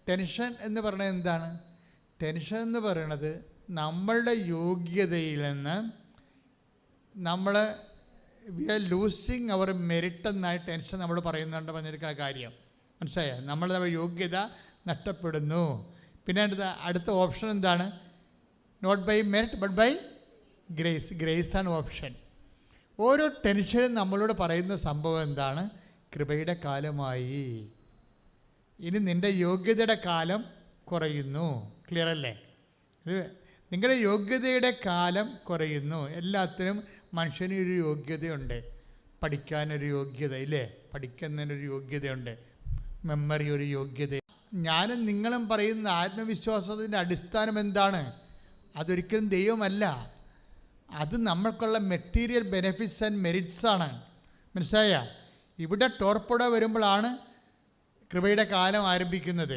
Tension എന്ന് പറയുന്നത് എന്താണ്? ടെൻഷൻ എന്ന് പറയുന്നത് നമ്മളുടെ യോഗ്യതയിൽ നിന്ന് നമ്മൾ we are losing our merit എന്നായി ടെൻഷൻ നമ്മൾ പറയുന്നുണ്ട് പറഞ്ഞിരിക്കുന്ന കാര്യം മനസ്സിലായോ? നമ്മുടെ യോഗ്യത നഷ്ടപ്പെടുന്നു. പിന്നെ അടുത്ത ഓപ്ഷൻ എന്താണ്? Not by merit but by grace. ഗ്രേസാണ് ഓപ്ഷൻ. ഓരോ ടെൻഷനും നമ്മളോട് പറയുന്ന സംഭവം എന്താണ്? കൃപയുടെ കാലമായി, ഇനി നിൻ്റെ യോഗ്യതയുടെ കാലം കുറയുന്നു. ക്ലിയർ അല്ലേ? ഇത് നിങ്ങളുടെ യോഗ്യതയുടെ കാലം കുറയുന്നു. എല്ലാത്തിനും മനുഷ്യനൊരു യോഗ്യതയുണ്ട്. പഠിക്കാനൊരു യോഗ്യത ഇല്ലേ? പഠിക്കുന്നതിനൊരു യോഗ്യതയുണ്ട്. മെമ്മറി ഒരു യോഗ്യത. ഞാനും നിങ്ങളും പറയുന്ന ആത്മവിശ്വാസത്തിൻ്റെ അടിസ്ഥാനം എന്താണ്? അതൊരിക്കലും ദൈവമല്ല. അത് നമ്മൾക്കുള്ള മെറ്റീരിയൽ ബെനിഫിറ്റ്സ് ആൻഡ് മെറിറ്റ്സ് ആണ്. മനസ്സിലായ? ഇവിടെ ടോർപ്പഡോ വരുമ്പോഴാണ് കൃപയുടെ കാലം ആരംഭിക്കുന്നത്.